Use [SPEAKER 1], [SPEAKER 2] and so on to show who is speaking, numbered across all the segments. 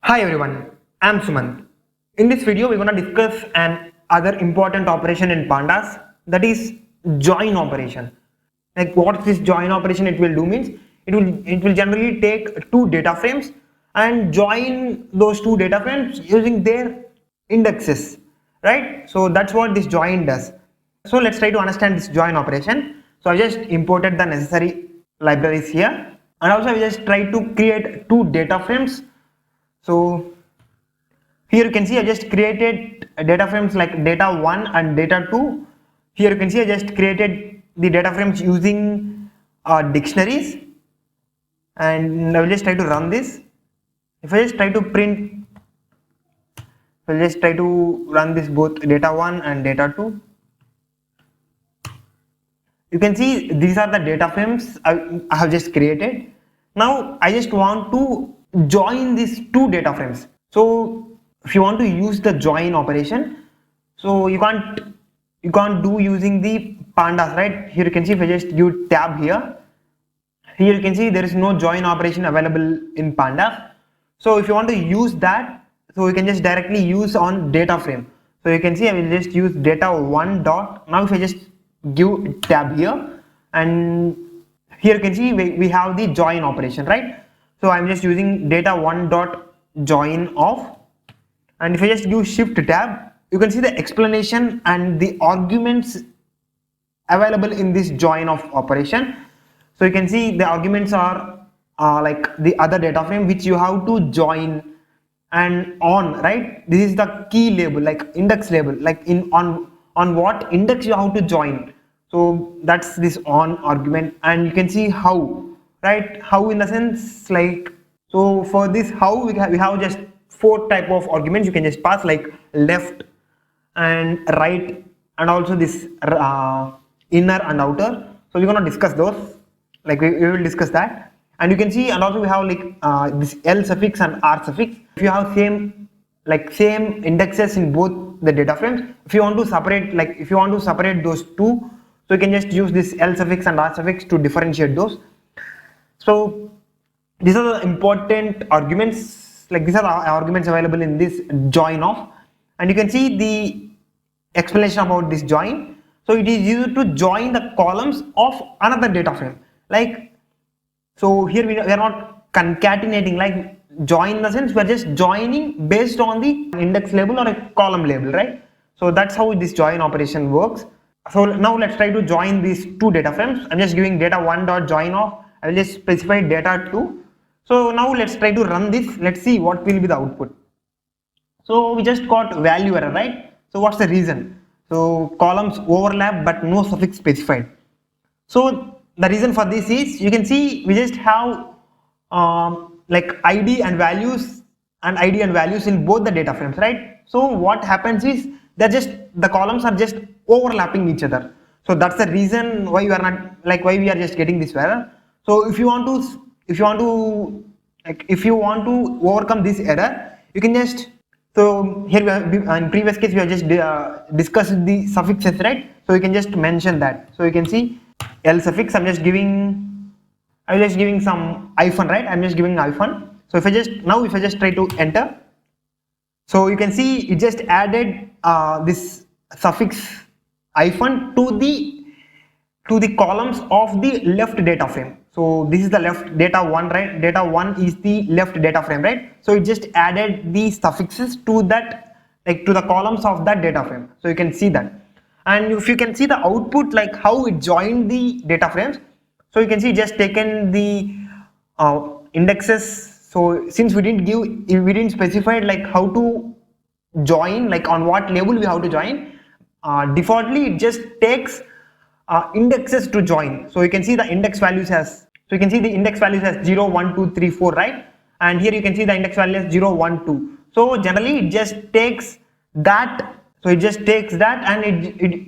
[SPEAKER 1] Hi everyone, I'm Sumant. In this video, we're going to discuss an other important operation in Pandas, that is join operation. Like what this join operation it will do means it will generally take two data frames and join those two data frames using their indexes, right? So that's what this join does. So let's try to understand this join operation. So I just imported the necessary libraries here, and also I just try to create two data frames. So here you can see I just created data frames like data 1 and data 2. Here you can see I just created the data frames using dictionaries, and I will just try to run this. If I just try to print, we'll just try to run this both data 1 and data 2. You can see these are the data frames I have just created. Now I just want to join these two data frames. So if you want to use the join operation, so you can't do using the pandas, right? Here you can see if I just use tab here you can see there is no join operation available in pandas. So if you want to use that, so you can just directly use on data frame. So you can see I will just use data 1 dot. Now if I just give tab here, and here you can see we have the join operation, right? So I'm just using data 1 dot join off, and if I just give shift tab, you can see the explanation and the arguments available in this join off operation. So you can see the arguments are like the other data frame which you have to join and on, right? This is the key label, like index label, like on what index you have to join. So that's this on argument, and you can see how, right? How in the sense like, so for this how we have just four type of arguments you can just pass, like left and right, and also this inner and outer. So we're going to discuss those, like we will discuss that. And you can see, and also we have like this L suffix and R suffix. If you have same indexes in both the data frames, if you want to separate those two, so you can just use this L suffix and R suffix to differentiate those. So these are the important arguments, like these are the arguments available in this join off. And you can see the explanation about this join. So it is used to join the columns of another data frame. Like, so here we are not concatenating, like join in the sense we are just joining based on the index label or a column label, right? So that's how this join operation works. So now let's try to join these two data frames. I'm just giving data 1 dot join off. I will just specify data 2. So now let's try to run this. Let's see what will be the output. So we just got value error, right? So what's the reason? So columns overlap but no suffix specified. So the reason for this is, you can see we just have like ID and values in both the data frames, right? So what happens is the columns are just overlapping each other. So that's the reason why we are just getting this error. So if you want to overcome this error, you can just, so here in previous case we have just discussed the suffixes, right? So you can just mention that. So you can see L suffix, I'm just giving some hyphen, right? I'm just giving hyphen. So if I just try to enter, so you can see it just added this suffix hyphen to the columns of the left data frame. So this is the left data 1, right? Data 1 is the left data frame, right? So it just added the suffixes to that, like to the columns of that data frame. So you can see that. And if you can see the output, like how it joined the data frames, so you can see just taken the indexes. So since we didn't specify like how to join, like on what label we have to join, defaultly it just takes indexes to join. So you can see the index values as, 0, 1, 2, 3, 4, right? And here you can see the index value as 0, 1, 2. So generally it just takes that. So it just takes that and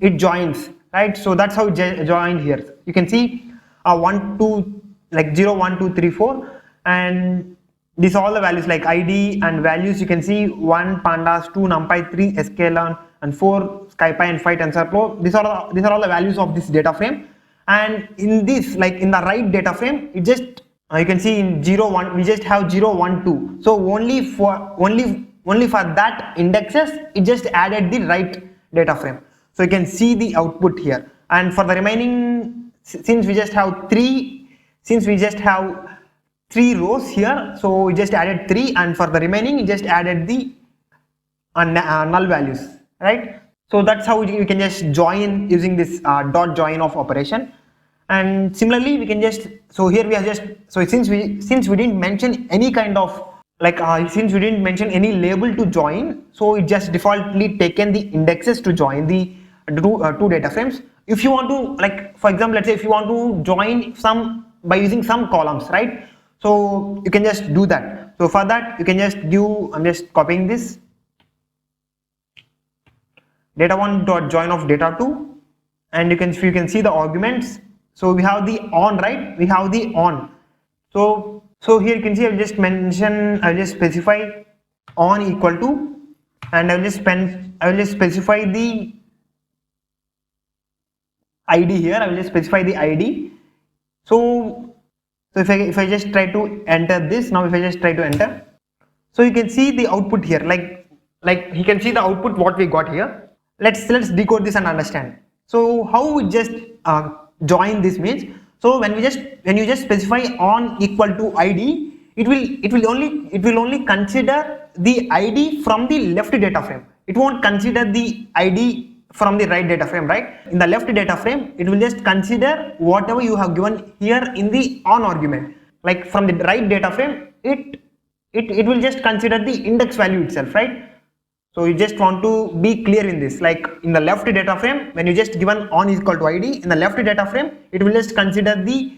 [SPEAKER 1] it joins, right? So that's how it joined here. You can see 1, 2, like 0, 1, 2, 3, 4, and these are all the values like ID and values. You can see 1 pandas, 2 numpy, 3 sklearn, and 4 scipy and 5 tensorflow. These are all the values of this data frame. And in this, like in the right data frame, it just You can see in 0 1 we just have 0 1 2, so only for that indexes it just added the right data frame. So you can see the output here, and for the remaining, since we just have three rows here, so we just added 3, and for the remaining we just added the null values, right? So that's how you can just join using this dot join of operation. And similarly we can just, so here we are just, so since we didn't mention any kind of since we didn't mention any label to join, so it just defaultly taken the indexes to join the two data frames. If you want to, like for example, let's say if you want to join some by using some columns, right? So you can just do that. So for that you can just give, I'm just copying this, data1 dot join of data2, and you can see the arguments. So we have the on, right? We have the on. So here you can see I'll just specify on equal to, and I will just specify the ID here. I will just specify the ID. So if I just try to enter this now, if I just try to enter, so you can see the output here, like you can see the output what we got here. Let's decode this and understand. So how we just join this means, so when you just specify on equal to ID, it will only consider the ID from the left data frame. It won't consider the ID from the right data frame, right? In the left data frame, it will just consider whatever you have given here in the on argument. Like from the right data frame, it will just consider the index value itself, right? So you just want to be clear in this, like in the left data frame, when you just given on is equal to ID, in the left data frame, it will just consider the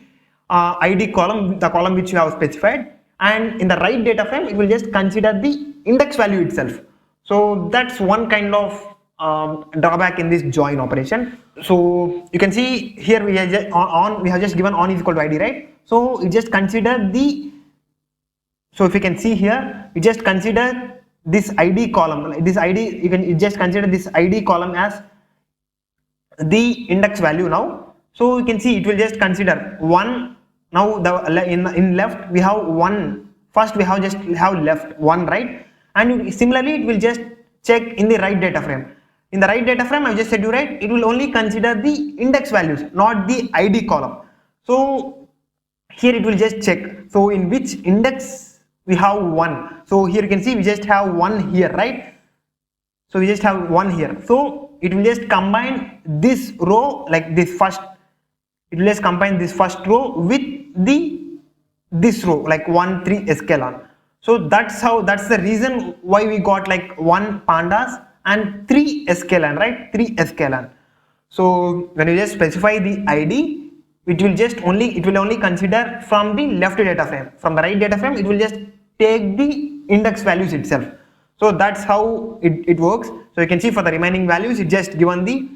[SPEAKER 1] ID column, the column which you have specified, and in the right data frame, it will just consider the index value itself. So that's one kind of drawback in this join operation. So you can see here we have just given on is equal to ID, right? So it just consider the, so if you can see here, you just consider this ID column, this ID, you just consider this ID column as the index value now. So you can see it will just consider 1. Now in left we have 1, first we have left 1, right? And similarly it will just check in the right data frame. In the right data frame, I just said you right, it will only consider the index values, not the ID column. So here it will just check, so in which index we have 1. So here you can see we just have 1 here, right? So we just have 1 here. So it will just combine this row, like this first, it will just combine this first row with this row, like 1 3 escalon. So that's the reason why we got like 1 pandas and 3 escalon, right? 3 escalon. So when you just specify the ID, it will only consider from the left data frame. From the right data frame, it will just take the index values itself. So that's how it works. So you can see for the remaining values, it just given the,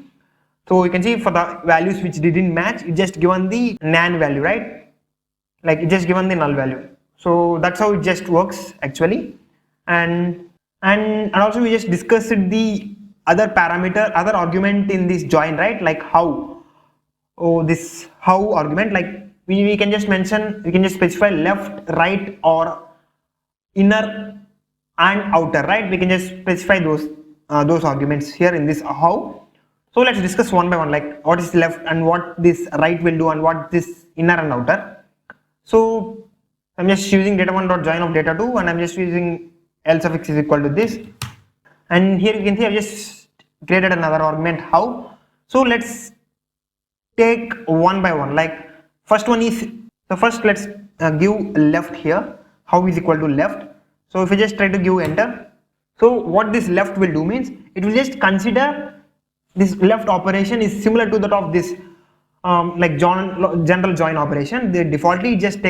[SPEAKER 1] so you can see for the values which didn't match, it just given the nan value, right? Like it just given the null value. So that's how it just works actually. And also we just discussed the other argument in this join, right? Like how. Oh, this how argument, like we can just mention, we can just specify left, right, or inner and outer, right? We can just specify those arguments here in this how. So let's discuss one by one, like what is left and what this right will do and what this inner and outer. So I'm just using data1.join of data2, and I'm just using L suffix is equal to this. And here you can see I've just created another argument how. So let's take one by one, like first one is, so first let's give left here, how is equal to left. So if you just try to give enter, so what this left will do means, it will just consider this left operation is similar to that of this like general join operation. The defaultly it just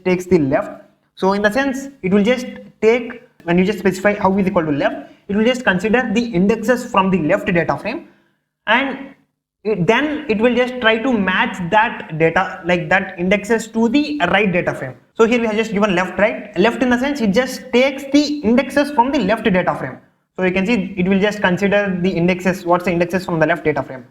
[SPEAKER 1] takes the left. So in the sense, it will just take, when you just specify how is equal to left, it will just consider the indexes from the left data frame, and then it will just try to match that data, like that indexes to the right data frame. So here we have just given left, right? Left in the sense it just takes the indexes from the left data frame. So you can see it will just consider the indexes, what's the indexes from the left data frame,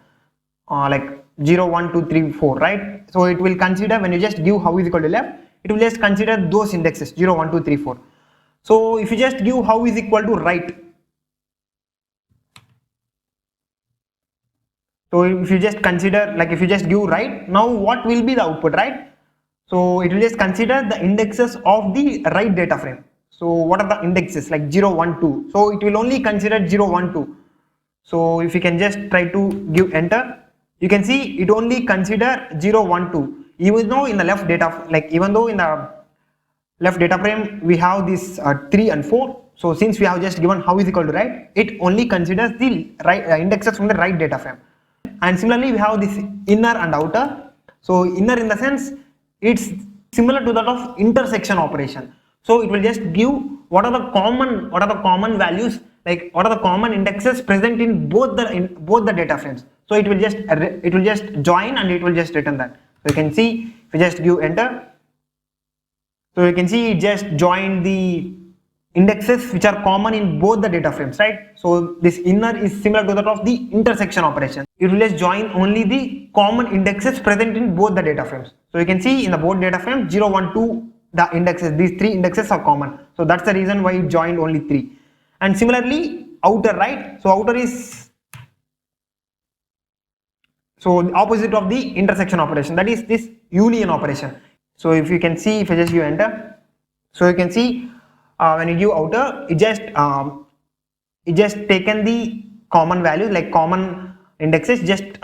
[SPEAKER 1] like 0 1 2 3 4, right? So it will consider, when you just give how is equal to left, it will just consider those indexes 0, 1, 2, 3, 4. So if you just give how is equal to right, so if you just consider, like if you just give right, now what will be the output, right? So it will just consider the indexes of the right data frame. So what are the indexes, like 0, 1, 2? So it will only consider 0, 1, 2. So if you can just try to give enter, you can see it only consider 0, 1, 2. Even though in the left data, like even though in the left data frame we have this 3 and 4. So since we have just given how is equal to right, it only considers the right indexes from the right data frame. And similarly we have this inner and outer. So inner in the sense it's similar to that of intersection operation. So it will just give what are the common values, like what are the common indexes present in both the data frames. So it will just join and it will just return that. So you can see if you just give enter, so you can see it just joined the indexes which are common in both the data frames, right? So this inner is similar to that of the intersection operation. It will just join only the common indexes present in both the data frames. So you can see in the both data frames 0, 1, 2, the indexes, these 3 indexes are common. So that's the reason why it joined only 3. And similarly outer, right? So outer is the opposite of the intersection operation, that is this union operation. So if you can see, if you just give enter, so you can see when you give outer, it just taken the common values, like common indexes, just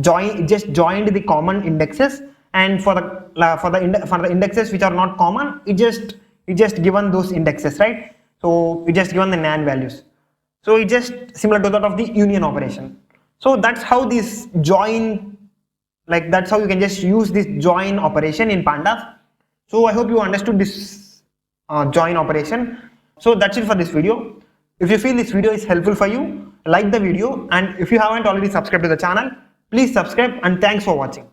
[SPEAKER 1] joined the common indexes, and for the indexes which are not common, it just given those indexes, right? So it just given the NaN values. So it just similar to that of the union operation. So that's how this join, like that's how you can just use this join operation in Pandas. So I hope you understood this join operation. So that's it for this video. If you feel this video is helpful for you, like the video, and if you haven't already subscribed to the channel, please subscribe, and thanks for watching.